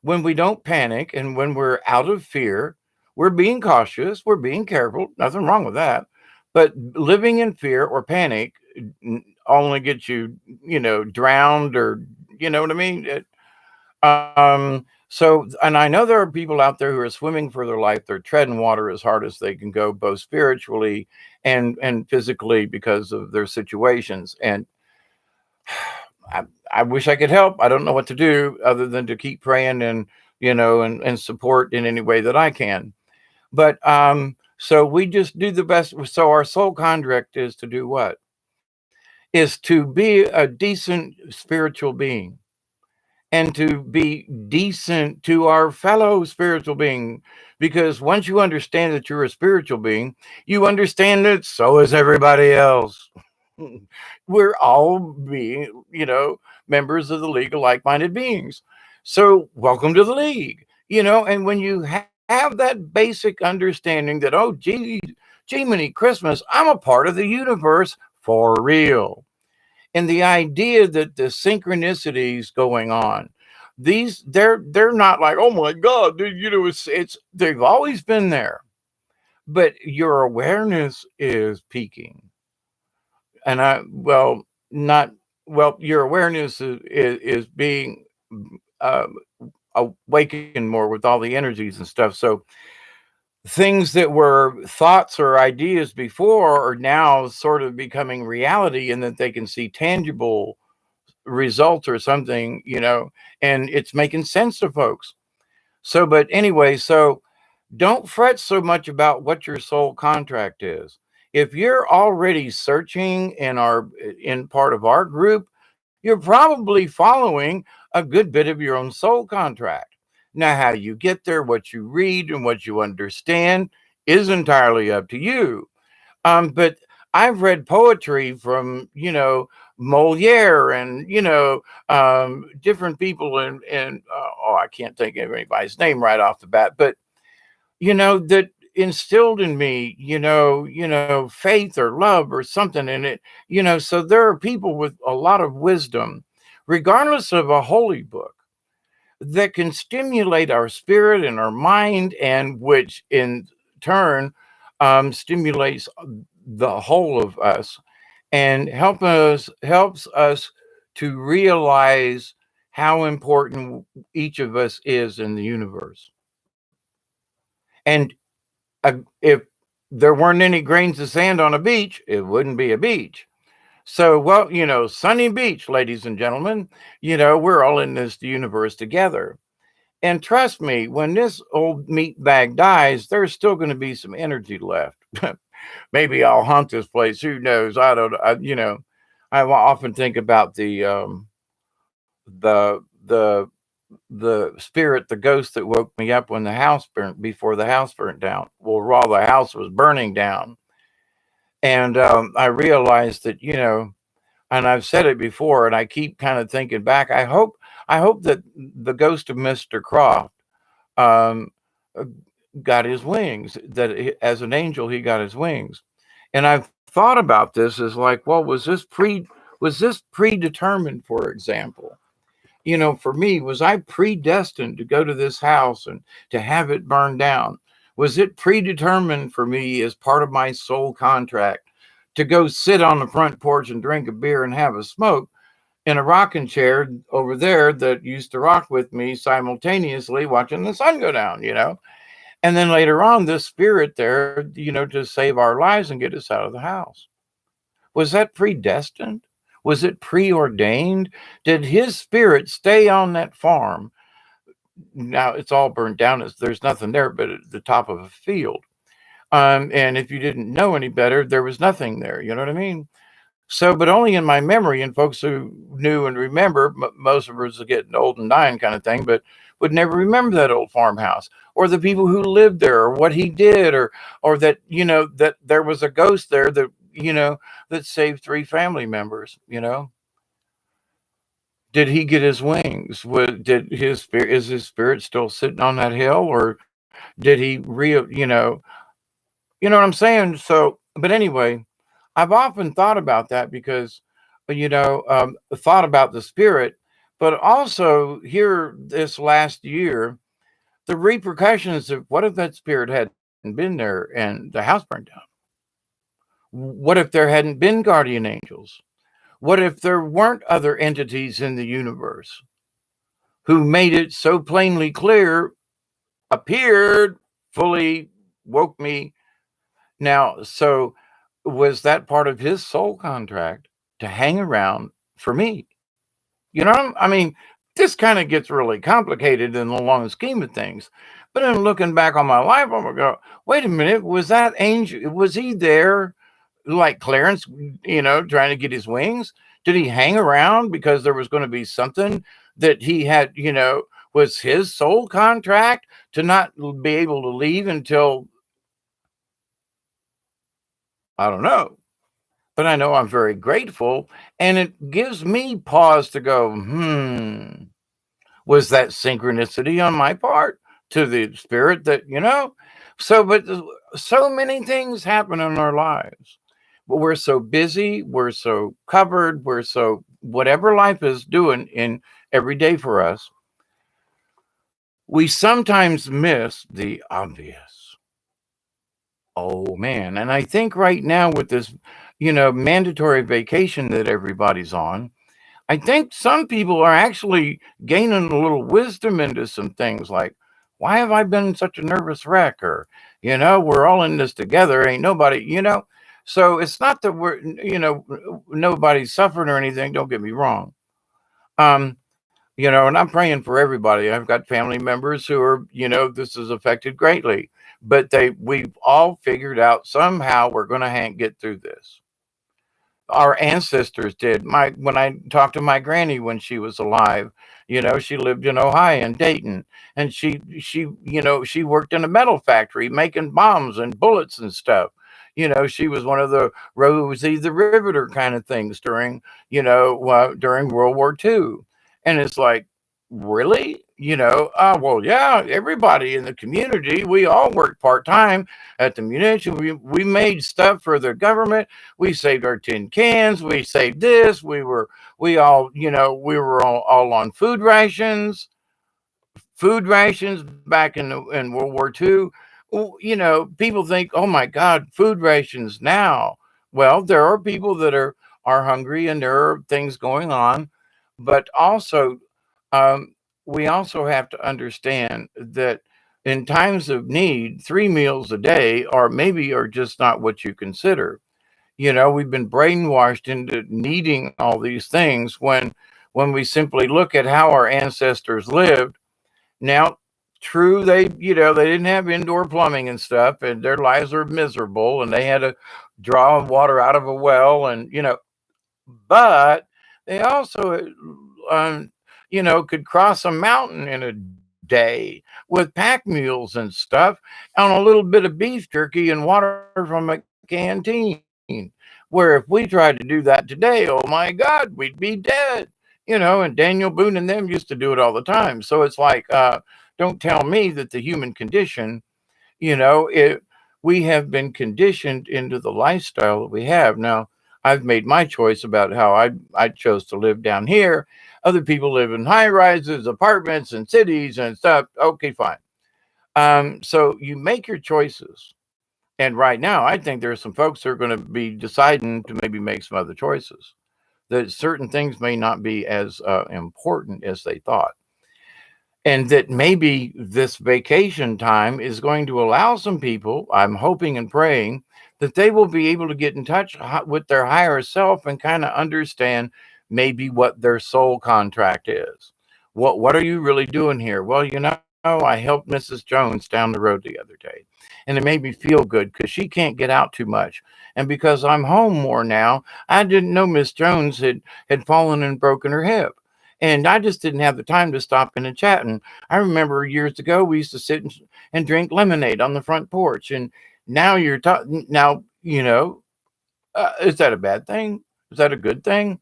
When we don't panic and when we're out of fear, we're being cautious, we're being careful, nothing wrong with that. But living in fear or panic only gets you, drowned, or you know what I mean? So, and I know there are people out there who are swimming for their life. They're treading water as hard as they can go, both spiritually and physically, because of their situations. And I, I wish I could help. I don't know what to do other than to keep praying and, and support in any way that I can. But so we just do the best. So our soul contract is to do what? Is to be a decent spiritual being, and to be decent to our fellow spiritual being. Because once you understand that you're a spiritual being, you understand that so is everybody else. We're all being, members of the League of Like-Minded Beings. So welcome to the League. And when you have that basic understanding that, oh, gee, many Christmas, I'm a part of the universe for real. And the idea that the synchronicities going on, they're not like, oh my God, dude, it's they've always been there, but your awareness is peaking. And not your awareness is being uh, awakened more with all the energies and stuff. So things that were thoughts or ideas before are now sort of becoming reality, and that they can see tangible result or something, and it's making sense to folks. So, but anyway, so don't fret so much about what your soul contract is. If you're already searching in part of our group, you're probably following a good bit of your own soul contract. Now, how you get there, what you read, and what you understand is entirely up to you. But I've read poetry from, Moliere, and, different people, and oh, I can't think of anybody's name right off the bat, but, that instilled in me, faith or love or something in it, so there are people with a lot of wisdom, regardless of a holy book, that can stimulate our spirit and our mind, and which in turn stimulates the whole of us, and helps us to realize how important each of us is in the universe. And if there weren't any grains of sand on a beach, it wouldn't be a beach. So, well, sunny beach, ladies and gentlemen, we're all in this universe together. And trust me, when this old meat bag dies, there's still going to be some energy left. Maybe I'll haunt this place. Who knows? I don't. I often think about the the the spirit, the ghost that woke me up when the house burnt before the house burnt down. Well, while the house was burning down, and I realized that, and I've said it before, and I keep kind of thinking back. I hope that the ghost of Mr. Croft um, uh, got his wings. That as an angel, he got his wings. And I've thought about this as like, well, was this predetermined? For example, for me, was I predestined to go to this house and to have it burned down? Was it predetermined for me as part of my soul contract to go sit on the front porch and drink a beer and have a smoke in a rocking chair over there that used to rock with me simultaneously watching the sun go down, And then later on, this spirit there, to save our lives and get us out of the house. Was that predestined? Was it preordained? Did his spirit stay on that farm? Now it's all burned down. There's nothing there but at the top of a field. And if you didn't know any better, there was nothing there. You know what I mean? So, but only in my memory, and folks who knew and remember, most of us are getting old and dying kind of thing, but would never remember that old farmhouse, or the people who lived there, or what he did, or that, that there was a ghost there that, that saved 3 family members, Did he get his wings? Did his spirit, is his spirit still sitting on that hill, or did he you know what I'm saying? So, but anyway, I've often thought about that because, thought about the spirit, but also here this last year, the repercussions of what if that spirit hadn't been there and the house burned down? What if there hadn't been guardian angels? What if there weren't other entities in the universe who made it so plainly clear, appeared, fully woke me? Now, so was that part of his soul contract to hang around for me? You know, I mean, this kind of gets really complicated in the long scheme of things. But then looking back on my life, I'm gonna go, wait a minute, was that angel? Was he there like Clarence, trying to get his wings? Did he hang around because there was going to be something that he had, was his soul contract to not be able to leave until, I don't know. But I know I'm very grateful. And it gives me pause to go, was that synchronicity on my part to the spirit that, So, but so many things happen in our lives. But we're so busy, we're so covered, we're so whatever life is doing in every day for us, we sometimes miss the obvious. Oh man. And I think right now with this, mandatory vacation that everybody's on, I think some people are actually gaining a little wisdom into some things like, why have I been such a nervous wreck? Or, we're all in this together. Ain't nobody. So it's not that nobody's suffering or anything. Don't get me wrong. Um, and I'm praying for everybody. I've got family members who are, this is affected greatly, but we've all figured out somehow we're going to get through this. Our ancestors did. When I talked to my granny when she was alive, she lived in Ohio and Dayton, and she worked in a metal factory making bombs and bullets and stuff. She was one of the Rosie the Riveter kind of things during World War II. And it's like, really? Well, yeah, everybody in the community, we all worked part time at the munition. We made stuff for the government. We saved our tin cans. We saved this. We were all on food rations back in World War II. People think, oh my God, food rations now. Well, there are people that are hungry and there are things going on, but also um, we also have to understand that in times of need, 3 meals a day are just not what you consider. We've been brainwashed into needing all these things when we simply look at how our ancestors lived. Now, true, they didn't have indoor plumbing and stuff, and their lives are miserable, and they had to draw water out of a well, and but they also, could cross a mountain in a day with pack mules and stuff on a little bit of beef jerky and water from a canteen. Where if we tried to do that today, oh my God, we'd be dead. And Daniel Boone and them used to do it all the time. So it's like, don't tell me that the human condition, we have been conditioned into the lifestyle that we have. Now, I've made my choice about how I chose to live down here. Other people live in high rises, apartments, and cities and stuff. Okay, fine. So you make your choices. And right now, I think there are some folks that are going to be deciding to maybe make some other choices. That certain things may not be as important as they thought. And that maybe this vacation time is going to allow some people, I'm hoping and praying, that they will be able to get in touch with their higher self and kind of understand maybe what their soul contract is. What are you really doing here? Well, I helped Mrs. Jones down the road the other day, and it made me feel good because she can't get out too much. And because I'm home more now, I didn't know Miss Jones had fallen and broken her hip. And I just didn't have the time to stop in and chat. And I remember years ago, we used to sit and drink lemonade on the front porch. And now you're talking, now, is that a bad thing? Is that a good thing?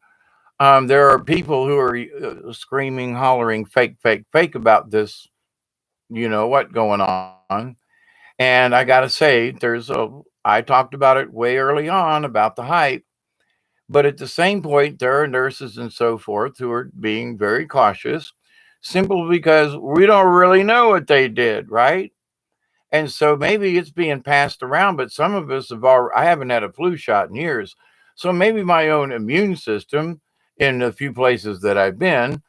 There are people who are screaming, hollering, fake, fake, fake about this, what going on. And I got to say, I talked about it way early on about the hype. But at the same point, there are nurses and so forth who are being very cautious simply because we don't really know what they did, right? And so maybe it's being passed around, but some of us I haven't had a flu shot in years. So maybe my own immune system in the few places that I've been,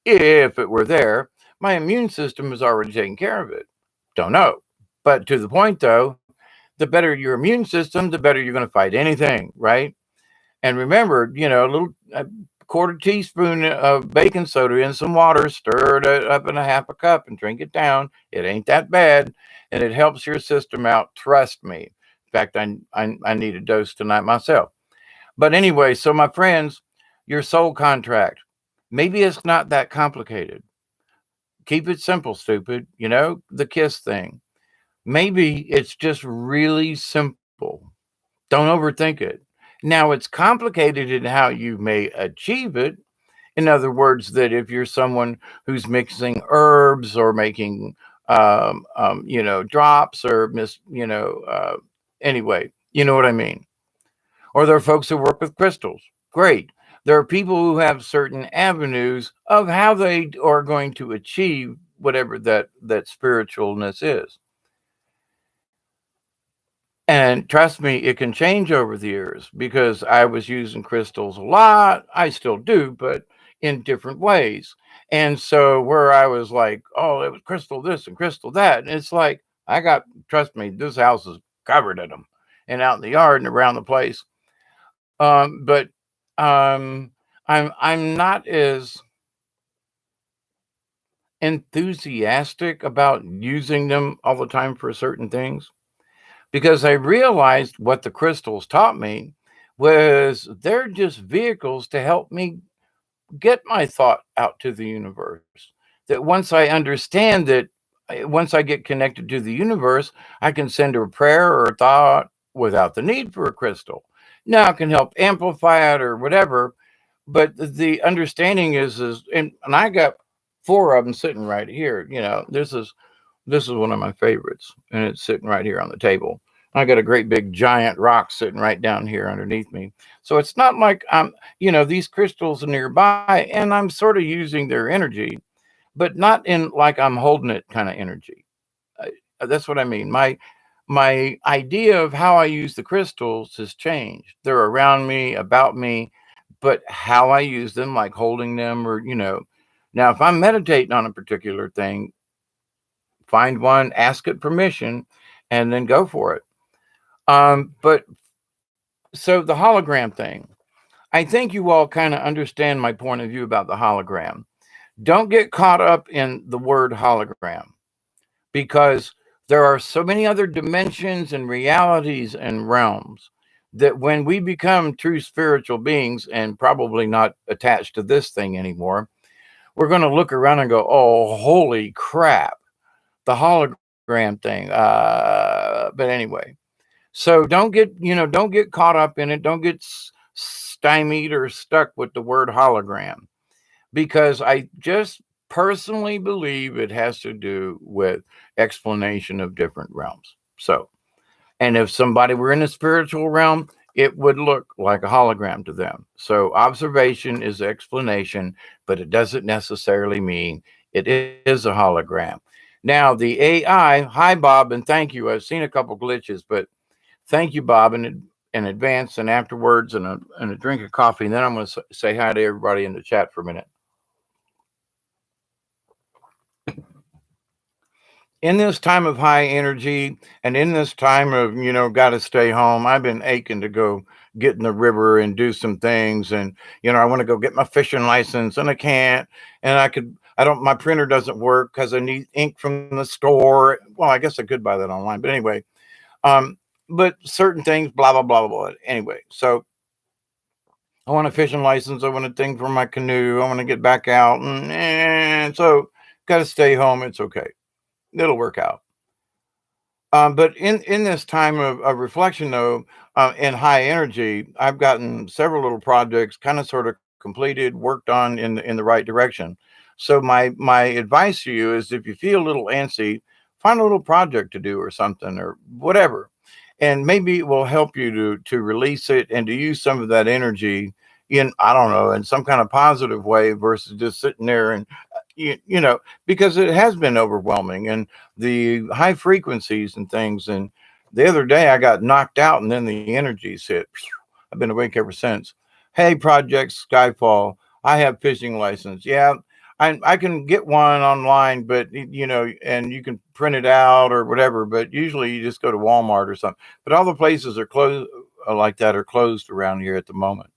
if it were there, my immune system is already taking care of it. Don't know. But to the point though, the better your immune system, the better you're going to fight anything, right? And remember, a little quarter teaspoon of baking soda in some water, stir it up in a half a cup and drink it down. It ain't that bad. And it helps your system out. Trust me. In fact, I need a dose tonight myself. But anyway, so my friends, your soul contract, maybe it's not that complicated. Keep it simple, stupid. The kiss thing. Maybe it's just really simple. Don't overthink it. Now, it's complicated in how you may achieve it. In other words, that if you're someone who's mixing herbs or making, drops or anyway, you know what I mean? Or there are folks who work with crystals. Great. There are people who have certain avenues of how they are going to achieve whatever that spiritualness is. And trust me, it can change over the years because I was using crystals a lot. I still do, but in different ways. And so where I was like, oh, it was crystal this and crystal that. And it's like, trust me, this house is covered in them and out in the yard and around the place. But I'm not as enthusiastic about using them all the time for certain things, because I realized what the crystals taught me was they're just vehicles to help me get my thought out to the universe. That once I understand that, once I get connected to the universe, I can send a prayer or a thought without the need for a crystal. Now it can help amplify it or whatever, but the understanding is, and I got 4 of them sitting right here. This is one of my favorites, and it's sitting right here on the table. I got a great big giant rock sitting right down here underneath me. So it's not like these crystals are nearby and I'm sort of using their energy, but not in like I'm holding it kind of energy. That's what I mean. My idea of how I use the crystals has changed. They're around me, about me, but how I use them, like holding them now if I'm meditating on a particular thing, find one, ask it permission, and then go for it. But so the hologram thing, I think you all kind of understand my point of view about the hologram. Don't get caught up in the word hologram, because there are so many other dimensions and realities and realms that when we become true spiritual beings and probably not attached to this thing anymore, we're going to look around and go, oh, holy crap, the hologram thing. But anyway, so don't get caught up in it. Don't get stymied or stuck with the word hologram, because I just personally believe it has to do with explanation of different realms. So, and if somebody were in the spiritual realm, it would look like a hologram to them. So observation is explanation, but it doesn't necessarily mean it is a hologram. Now, the AI, hi, Bob, and thank you. I've seen a couple glitches, but thank you, Bob, in advance and afterwards, and a drink of coffee. And then I'm going to say hi to everybody in the chat for a minute. In this time of high energy and in this time of, got to stay home, I've been aching to go get in the river and do some things. And, I want to go get my fishing license and I can't. And my printer doesn't work because I need ink from the store. Well, I guess I could buy that online. But anyway, but certain things, blah, blah, blah, blah. Anyway, so I want a fishing license. I want a thing for my canoe. I want to get back out. And so got to stay home. It's okay. It'll work out. But in this time of reflection, though, in high energy, I've gotten several little projects kind of sort of completed, worked on in the right direction. So my advice to you is, if you feel a little antsy, find a little project to do or something or whatever, and maybe it will help you to release it and to use some of that energy in, I don't know, in some kind of positive way versus just sitting there and because it has been overwhelming, and the high frequencies and things. And the other day I got knocked out and then the energies hit. I've been awake ever since. Hey, Project Skyfall. I have fishing license. Yeah, I can get one online, but and you can print it out or whatever. But usually you just go to Walmart or something. But all the places are closed like that are closed around here at the moment.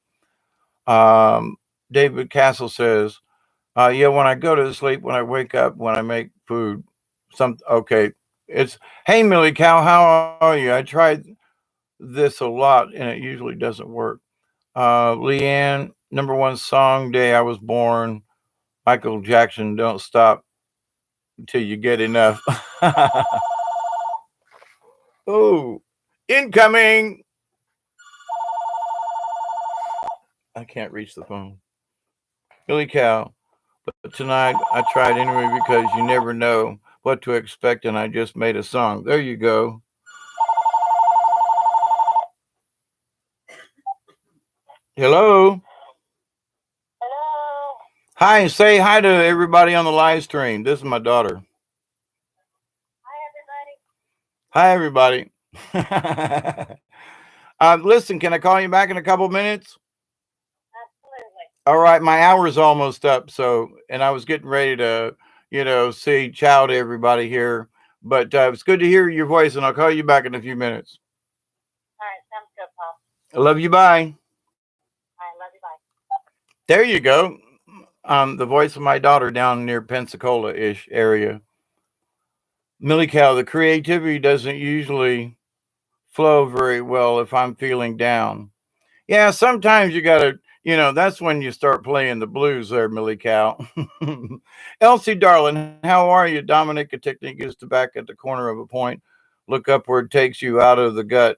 Um, David Castle says, yeah, when I go to sleep, when I wake up, when I make food, okay. It's, hey, Millie Cow, how are you? I tried this a lot and it usually doesn't work. Leanne, number one song, Day I Was Born. Michael Jackson, Don't Stop Till You Get Enough. Oh, incoming. I can't reach the phone. Millie Cow, but tonight I tried anyway because you never know what to expect, and I just made a song. There you go. Hello. Hello. Hi, say hi to everybody on the live stream. This is my daughter. Hi, everybody. Hi, everybody. Listen, can I call you back in a couple minutes? Absolutely. All right, my hour's almost up. So, and I was getting ready to, say ciao to everybody here. But it's good to hear your voice, and I'll call you back in a few minutes. All right, sounds good, Paul. I love you. Bye. All right, love you. Bye. There you go. The voice of my daughter down near Pensacola ish area. Millie Cow, the creativity doesn't usually flow very well if I'm feeling down. Yeah, sometimes you gotta, that's when you start playing the blues there, Millie Cow. Elsie, darling, how are you? Dominic, a technique is to back at the corner of a point, look upward, takes you out of the gut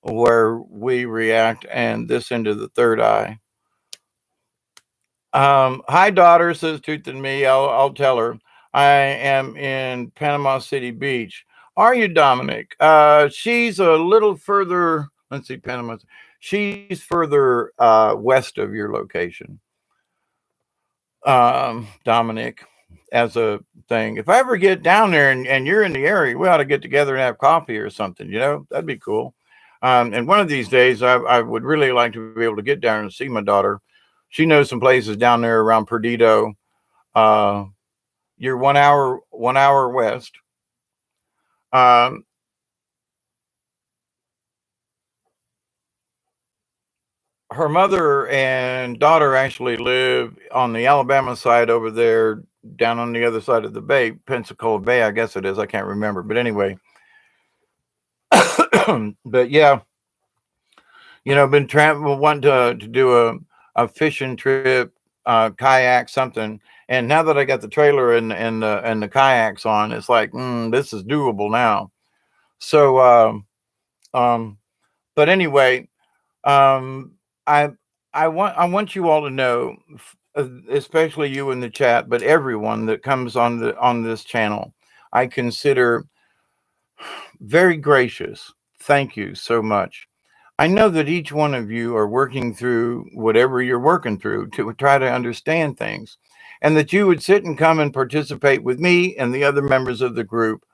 where we react, and this into the third eye. Hi, daughter, says Tooth and me. I'll tell her. I am in Panama City Beach. Are you, Dominic? She's a little further. Let's see, Panama. She's further west of your location, Dominic. As a thing, if I ever get down there and you're in the area, we ought to get together and have coffee or something. That'd be cool. And one of these days, I would really like to be able to get down and see my daughter. She knows some places down there around Perdido. Uh, you're 1 hour west. Um, her mother and daughter actually live on the Alabama side over there, down on the other side of the bay, Pensacola Bay, I guess it is. I can't remember, but anyway. But yeah, been traveling, wanting to do a fishing trip, kayak, something. And now that I got the trailer and the kayaks on, it's like, this is doable now. So, um, but anyway, um, I I want you all to know, especially you in the chat, but everyone that comes on this channel, I consider very gracious. Thank you so much. I know that each one of you are working through whatever you're working through to try to understand things, and that you would sit and come and participate with me and the other members of the group.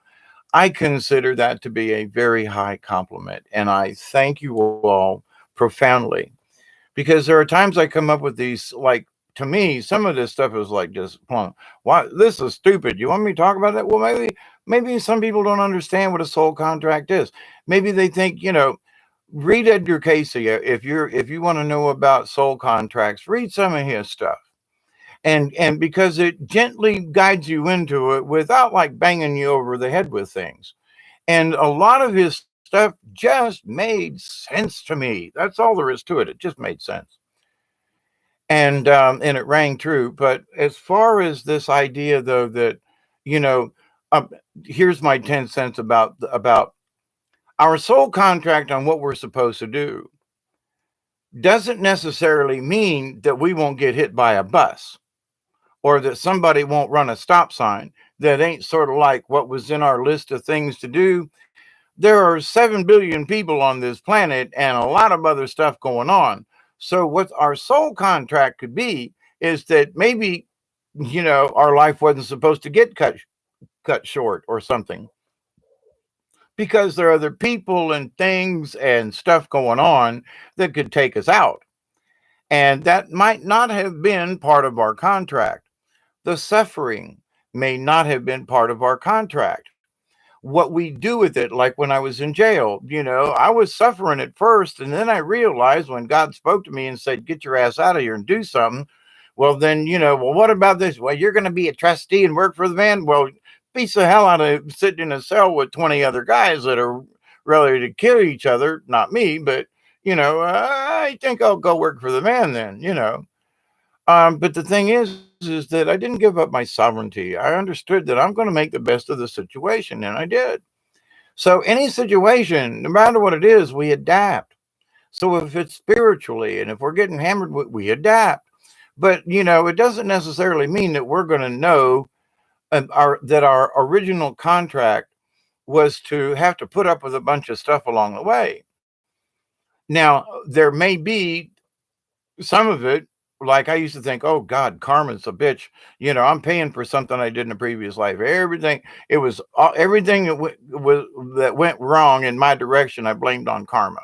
I consider that to be a very high compliment, and I thank you all profoundly, because there are times I come up with these, like, to me, some of this stuff is like just plumb. Why, this is stupid. You want me to talk about that? Well, maybe some people don't understand what a soul contract is. Maybe they think, read Edgar Casey. If you want to know about soul contracts, read some of his stuff. And because it gently guides you into it without like banging you over the head with things. And a lot of his stuff just made sense to me. That's all there is to it. It just made sense. And it rang true. But as far as this idea, though, that you know, uh, here's my 10 cents about our soul contract on what we're supposed to do doesn't necessarily mean that we won't get hit by a bus or that somebody won't run a stop sign that ain't sort of like what was in our list of things to do. There are 7 billion people on this planet and a lot of other stuff going on. So, what our soul contract could be is that maybe, our life wasn't supposed to get cut short or something, because there are other people and things and stuff going on that could take us out. And that might not have been part of our contract. The suffering may not have been part of our contract. What we do with it, like when I was in jail, I was suffering at first. And then I realized when God spoke to me and said, get your ass out of here and do something. Well, then, well, what about this? Well, you're going to be a trustee and work for the man. Well, beats the hell out of sitting in a cell with 20 other guys that are ready to kill each other. Not me, but, I think I'll go work for the man then. But the thing is that I didn't give up my sovereignty. I understood that I'm going to make the best of the situation, and I did. So any situation, no matter what it is, we adapt. So if it's spiritually and if we're getting hammered, we adapt. But it doesn't necessarily mean that we're going to know that our original contract was to have to put up with a bunch of stuff along the way. Now, there may be some of it, like I used to think, oh God, karma's a bitch. I'm paying for something I did in a previous life. Everything that went wrong in my direction, I blamed on karma.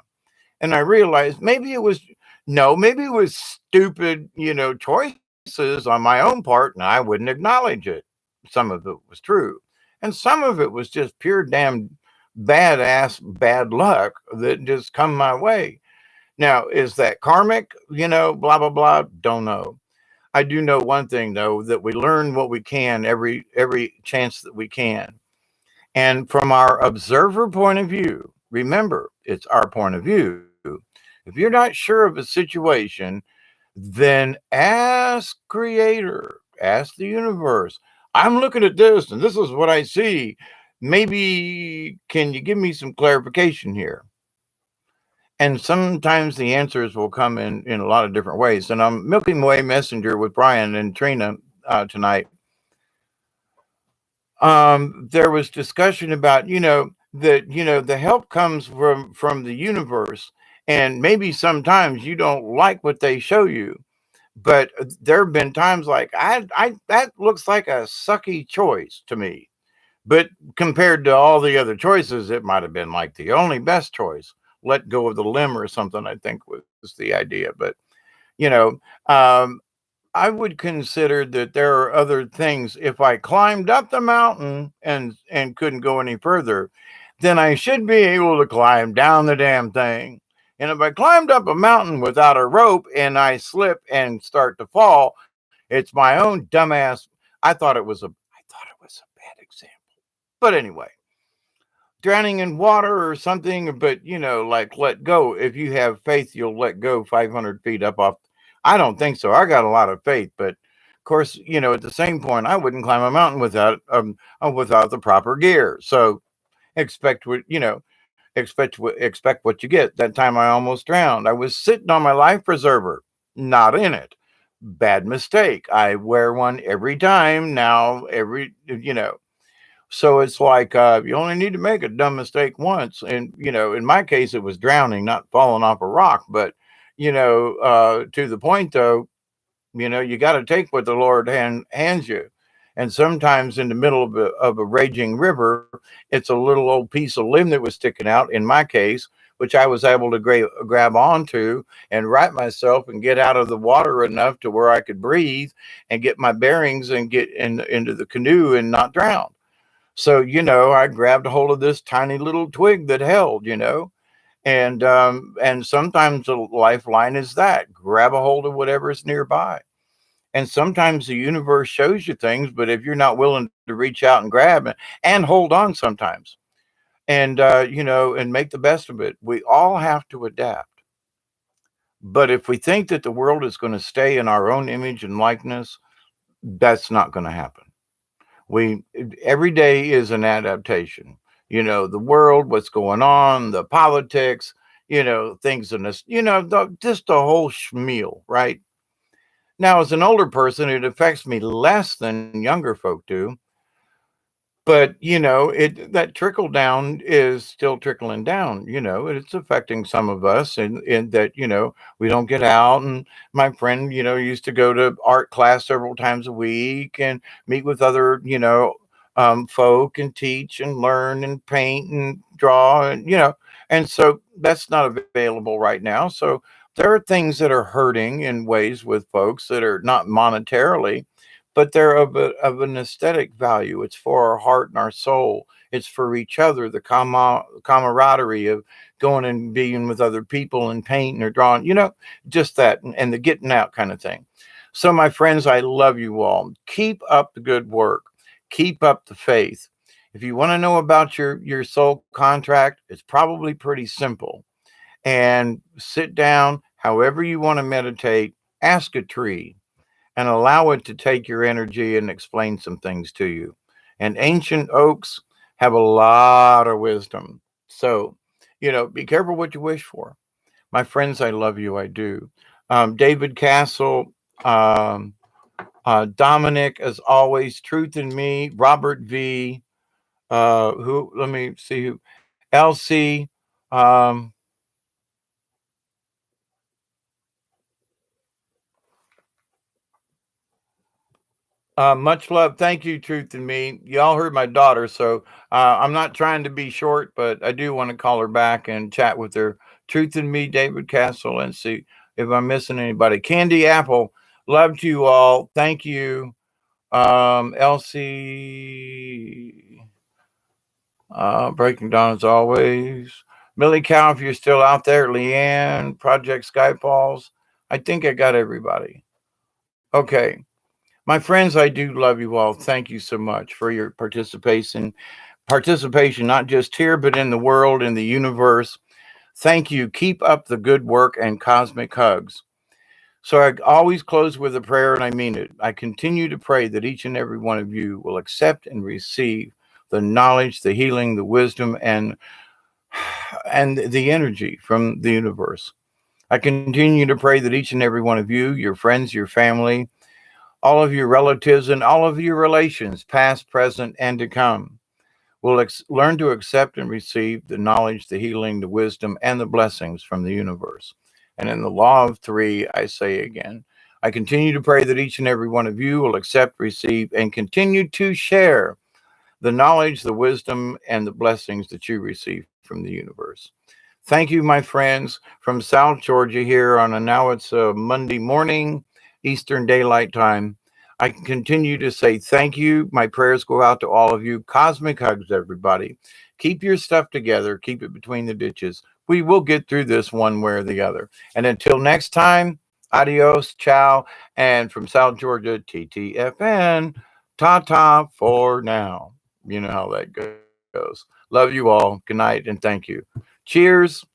And I realized maybe it was stupid, choices on my own part, and I wouldn't acknowledge it. Some of it was true. And some of it was just pure damn badass bad luck that just come my way. Now, is that karmic? Blah blah blah. Don't know. I do know one thing though, that we learn what we can every chance that we can. And from our observer point of view, remember, it's our point of view. If you're not sure of a situation, then ask creator, ask the universe. I'm looking at this and this is what I see. Maybe can you give me some clarification here? And sometimes the answers will come in a lot of different ways. And I'm Milky Way Messenger with Brian and Trina tonight. There was discussion about, that, the help comes from the universe. And maybe sometimes you don't like what they show you. But there have been times like I that looks like a sucky choice to me. But compared to all the other choices, it might have been like the only best choice. Let go of the limb or something, I think was the idea. But, you know, um, I would consider that there are other things. If I climbed up the mountain and couldn't go any further, then I should be able to climb down the damn thing. And if I climbed up a mountain without a rope and I slip and start to fall, it's my own dumbass. I thought it was a bad example. But anyway, drowning in water or something, but like let go. If you have faith, you'll let go 500 feet up off. I don't think so. I got a lot of faith, but of course, at the same point, I wouldn't climb a mountain without the proper gear. So expect what expect what you get. That time I almost drowned. I was sitting on my life preserver, not in it. Bad mistake. I wear one every time now. So it's like you only need to make a dumb mistake once, and in my case, it was drowning, not falling off a rock. But to the point though, you got to take what the Lord hands you. And sometimes in the middle of a raging river, it's a little old piece of limb that was sticking out. In my case, which I was able to grab onto and right myself and get out of the water enough to where I could breathe and get my bearings and get into the canoe and not drown. So, I grabbed a hold of this tiny little twig that held, and sometimes the lifeline is that grab a hold of whatever's nearby. And sometimes the universe shows you things, but if you're not willing to reach out and grab it and hold on sometimes and make the best of it, we all have to adapt. But if we think that the world is going to stay in our own image and likeness, that's not going to happen. We Every day is an adaptation. The world, what's going on, the politics, things in this, just the whole schmeal, right? Now, as an older person, it affects me less than younger folk do. But it that trickle down is still trickling down. It's affecting some of us, and that we don't get out. And my friend used to go to art class several times a week and meet with other folk and teach and learn and paint and draw and and so that's not available right now. So there are things that are hurting in ways with folks that are not monetarily, but they're of an aesthetic value. It's for our heart and our soul. It's for each other, the camaraderie of going and being with other people and painting or drawing, just that and the getting out kind of thing. So, my friends, I love you all. Keep up the good work. Keep up the faith. If you want to know about your soul contract, it's probably pretty simple. And sit down, however you want to meditate, ask a tree and allow it to take your energy and explain some things to you. And ancient oaks have a lot of wisdom. So, be careful what you wish for. My friends, I love you. I do. David Castle, um, Dominic, as always, Truth in Me, Robert V, who, let me see who, Elsie, um, much love. Thank you, Truth in Me. Y'all heard my daughter, so I'm not trying to be short, but I do want to call her back and chat with her. Truth in Me, David Castle, and see if I'm missing anybody. Candy Apple, love to you all. Thank you. Elsie, Breaking Dawn as always. Millie Cow, if you're still out there. Leanne, Project Skyfalls. I think I got everybody. Okay. My friends, I do love you all. Thank you so much for your participation, not just here, but in the world, in the universe. Thank you. Keep up the good work and cosmic hugs. So I always close with a prayer, and I mean it. I continue to pray that each and every one of you will accept and receive the knowledge, the healing, the wisdom, and the energy from the universe. I continue to pray that each and every one of you, your friends, your family, all of your relatives, and all of your relations, past, present, and to come, will learn to accept and receive the knowledge, the healing, the wisdom, and the blessings from the universe. And in the law of three, I say again, I continue to pray that each and every one of you will accept, receive, and continue to share the knowledge, the wisdom, and the blessings that you receive from the universe. Thank you, my friends, from South Georgia here on a now it's a Monday morning, Eastern Daylight Time. I can continue to say thank you. My prayers go out to all of you. Cosmic hugs, everybody. Keep your stuff together. Keep it between the ditches. We will get through this one way or the other. And until next time, adios, ciao. And from South Georgia, TTFN, ta ta for now. You know how that goes. Love you all. Good night and thank you. Cheers.